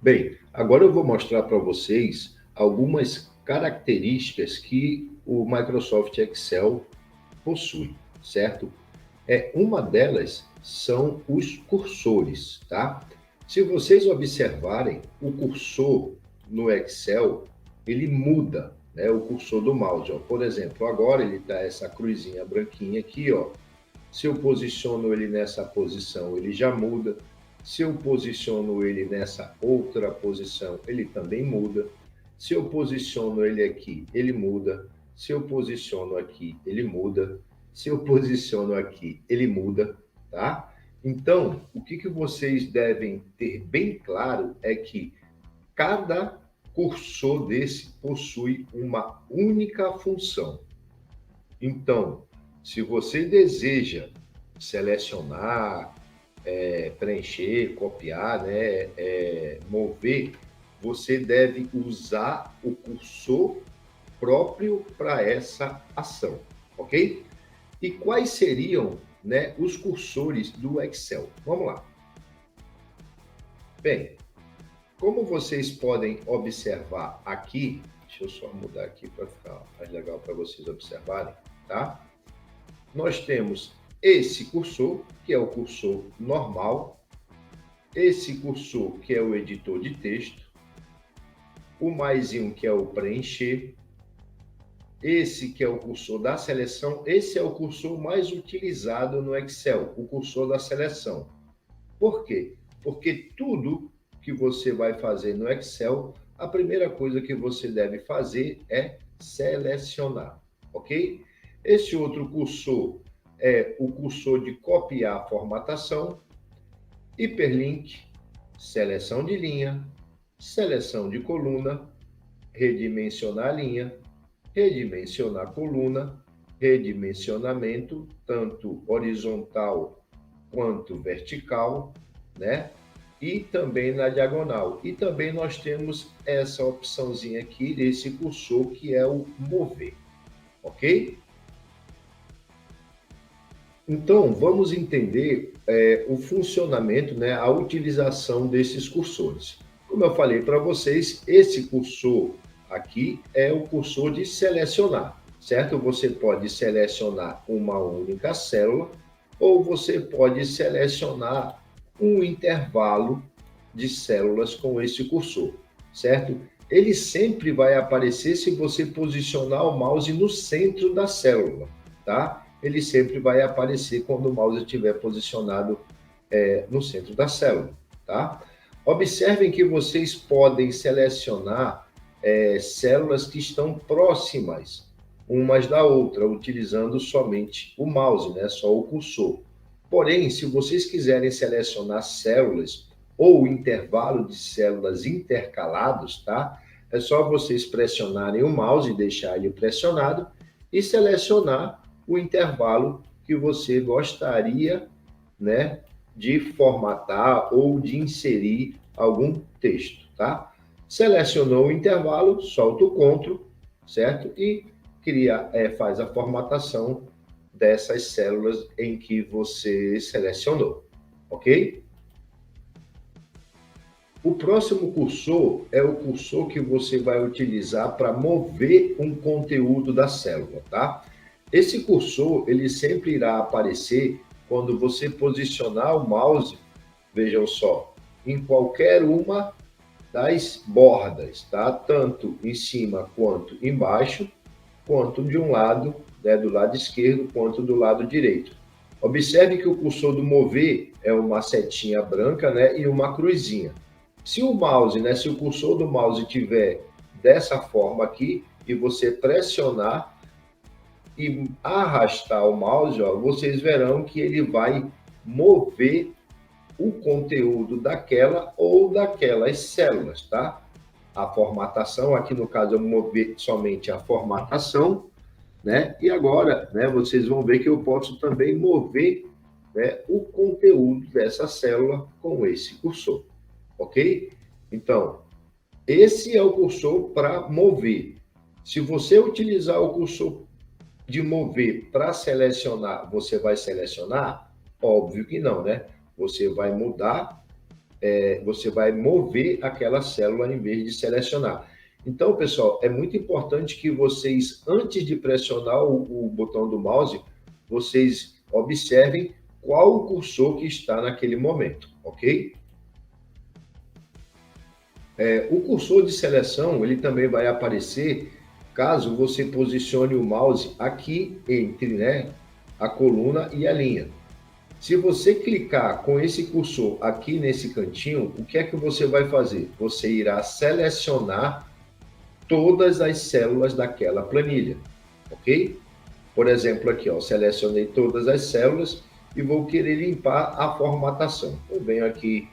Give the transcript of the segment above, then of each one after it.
Bem, agora eu vou mostrar para vocês algumas características que o Microsoft Excel possui, certo? Uma delas são os cursores, tá? Se vocês observarem, o cursor no Excel, ele muda, né? O cursor do mouse, ó. Por exemplo, agora ele está essa cruzinha branquinha aqui, ó. Se eu posiciono ele nessa posição, ele já muda. Se eu posiciono ele nessa outra posição, ele também muda. Se eu posiciono ele aqui, ele muda. Se eu posiciono aqui, ele muda. Se eu posiciono aqui, ele muda, tá? Então, o que vocês devem ter bem claro é que cada cursor desse possui uma única função. Então, se você deseja selecionar, preencher, copiar, né, mover, você deve usar o cursor próprio para essa ação, ok? E quais seriam, né, os cursores do Excel? Vamos lá. Bem, como vocês podem observar aqui, deixa eu só mudar aqui para ficar mais legal para vocês observarem, tá? Nós temos esse cursor, que é o cursor normal, esse cursor, que é o editor de texto, o mais um, que é o preencher, esse que é o cursor da seleção, esse é o cursor mais utilizado no Excel, o cursor da seleção. Por quê? Porque tudo que você vai fazer no Excel, a primeira coisa que você deve fazer é selecionar, ok? Esse outro cursor é o cursor de copiar formatação, hiperlink, seleção de linha, seleção de coluna, redimensionar linha, redimensionar coluna, redimensionamento, tanto horizontal quanto vertical, né? E também na diagonal. E também nós temos essa opçãozinha aqui desse cursor que é o mover, ok? Então, vamos entender o funcionamento, né, a utilização desses cursores. Como eu falei para vocês, esse cursor aqui é o cursor de selecionar, certo? Você pode selecionar uma única célula ou você pode selecionar um intervalo de células com esse cursor, certo? Ele sempre vai aparecer se você posicionar o mouse no centro da célula, tá? Ele sempre vai aparecer quando o mouse estiver posicionado no centro da célula, tá? Observem que vocês podem selecionar células que estão próximas umas da outra, utilizando somente o mouse, né? Só o cursor. Porém, se vocês quiserem selecionar células ou intervalo de células intercalados, tá? É só vocês pressionarem o mouse e deixar ele pressionado e selecionar o intervalo que você gostaria, né, de formatar ou de inserir algum texto, tá? Selecionou o intervalo, solta o CTRL, certo? E faz a formatação dessas células em que você selecionou, ok? O próximo cursor é o cursor que você vai utilizar para mover um conteúdo da célula, tá? Esse cursor, ele sempre irá aparecer quando você posicionar o mouse, vejam só, em qualquer uma das bordas, tá? Tanto em cima quanto embaixo, quanto de um lado, né, do lado esquerdo, quanto do lado direito. Observe que o cursor do mover é uma setinha branca, né, e uma cruzinha. Se o mouse, né, se o cursor do mouse tiver dessa forma aqui e você pressionar e arrastar o mouse, ó, vocês verão que ele vai mover o conteúdo daquela ou daquelas células, tá? A formatação, aqui no caso eu mover somente a formatação, né? E agora, né, vocês vão ver que eu posso também mover, né, o conteúdo dessa célula com esse cursor, ok? Então, esse é o cursor para mover. Se você utilizar o cursor de mover para selecionar, você vai selecionar? Óbvio que não, né? Você vai mudar você vai mover aquela célula em vez de selecionar. Então, pessoal, é muito importante que vocês, antes de pressionar o botão do mouse, vocês observem qual o cursor que está naquele momento, ok? O cursor de seleção, ele também vai aparecer caso você posicione o mouse aqui entre, né, a coluna e a linha. Se você clicar com esse cursor aqui nesse cantinho, o que é que você vai fazer? Você irá selecionar todas as células daquela planilha, ok? Por exemplo, aqui, ó, selecionei todas as células e vou querer limpar a formatação. Eu venho aqui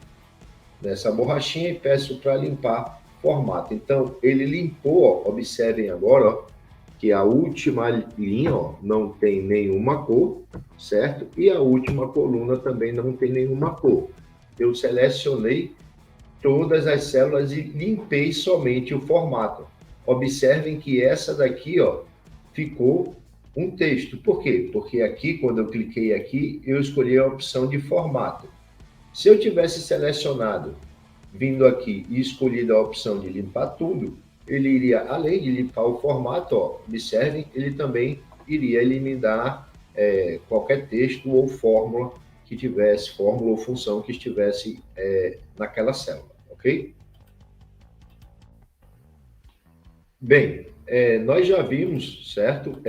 nessa borrachinha e peço para limpar formato. Então, ele limpou, ó, observem agora, ó, que a última linha, ó, não tem nenhuma cor, certo? E a última coluna também não tem nenhuma cor. Eu selecionei todas as células e limpei somente o formato. Observem que essa daqui, ó, ficou um texto. Por quê? Porque aqui, quando eu cliquei aqui, eu escolhi a opção de formato. Se eu tivesse selecionado, vindo aqui e escolhido a opção de limpar tudo, ele iria, além de limpar o formato, ó, observem, ele também iria eliminar qualquer texto ou fórmula que tivesse, fórmula ou função que estivesse naquela célula, ok? Bem, nós já vimos, certo?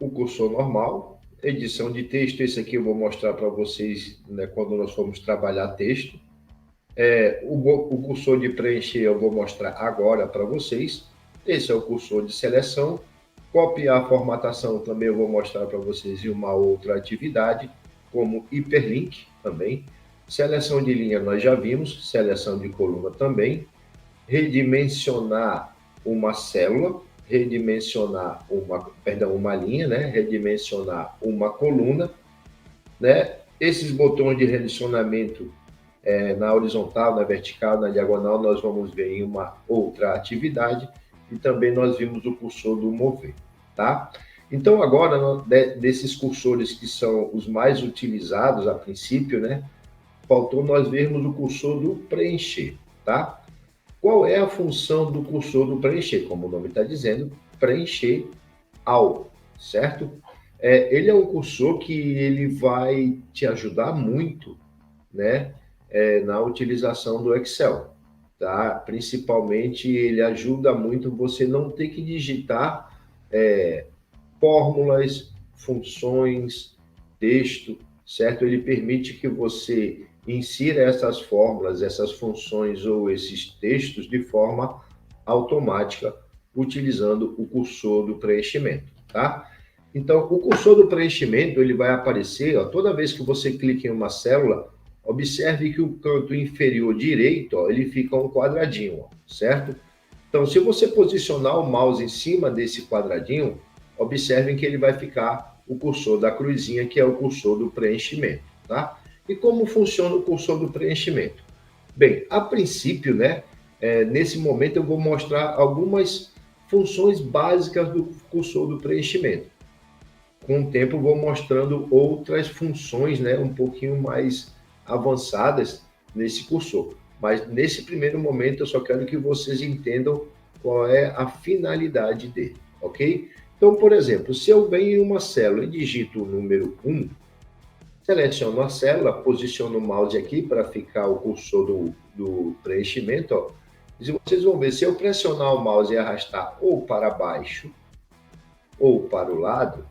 O cursor normal, edição de texto, esse aqui eu vou mostrar para vocês, né, quando nós formos trabalhar texto. O cursor de preencher eu vou mostrar agora para vocês. Esse é o cursor de seleção. Copiar a formatação também eu vou mostrar para vocês em uma outra atividade, como hiperlink também. Seleção de linha nós já vimos, seleção de coluna também. Redimensionar uma célula, redimensionar uma linha, né? Redimensionar uma coluna, né? Esses botões de redimensionamento na horizontal, na vertical, na diagonal, nós vamos ver em uma outra atividade, e também nós vimos o cursor do mover, tá? Então, agora, desses cursores que são os mais utilizados a princípio, né? Faltou nós vermos o cursor do preencher, tá? Qual é a função do cursor do preencher? Como o nome está dizendo, preencher algo, certo? Ele é um cursor que ele vai te ajudar muito, né? Na utilização do Excel, tá? Principalmente, ele ajuda muito você não ter que digitar fórmulas, funções, texto, certo? Ele permite que você insira essas fórmulas, essas funções ou esses textos de forma automática, utilizando o cursor do preenchimento, tá? Então, o cursor do preenchimento, ele vai aparecer, ó, toda vez que você clica em uma célula, observe que o canto inferior direito, ó, ele fica um quadradinho, ó, certo? Então, se você posicionar o mouse em cima desse quadradinho, observem que ele vai ficar o cursor da cruzinha, que é o cursor do preenchimento, tá? E como funciona o cursor do preenchimento? Bem, a princípio, né, nesse momento eu vou mostrar algumas funções básicas do cursor do preenchimento. Com o tempo, vou mostrando outras funções, né, um pouquinho mais avançadas nesse cursor. Mas, nesse primeiro momento, eu só quero que vocês entendam qual é a finalidade dele, ok? Então, por exemplo, se eu venho em uma célula e digito o número 1, seleciono a célula, posiciono o mouse aqui para ficar o cursor do preenchimento, ó. E vocês vão ver, se eu pressionar o mouse e arrastar ou para baixo ou para o lado,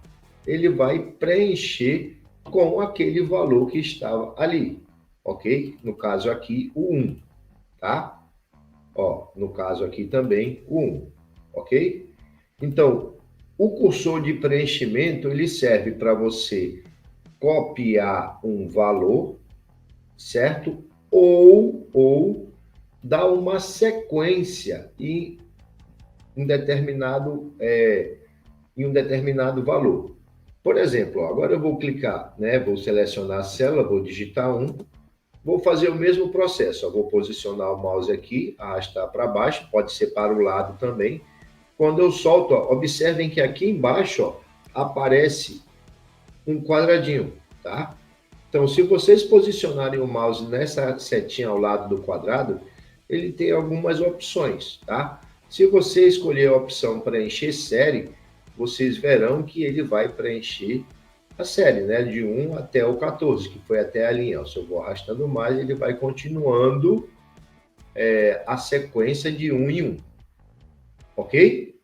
ele vai preencher com aquele valor que estava ali, ok? No caso aqui, o 1, tá? Ó, no caso aqui também, o 1, ok? Então, o cursor de preenchimento, ele serve para você copiar um valor, certo? Ou dar uma sequência em um determinado valor. Por exemplo, ó, agora eu vou clicar, né? Vou selecionar a célula, vou digitar 1, vou fazer o mesmo processo. Eu vou posicionar o mouse aqui, arrastar para baixo, pode ser para o lado também. Quando eu solto, ó, observem que aqui embaixo, ó, aparece um quadradinho, tá? Então, se vocês posicionarem o mouse nessa setinha ao lado do quadrado, ele tem algumas opções, tá? Se você escolher a opção preencher série, vocês verão que ele vai preencher a série, né? De 1 até o 14, que foi até a linha. Se eu vou arrastando mais, ele vai continuando a sequência de 1 em 1. Ok?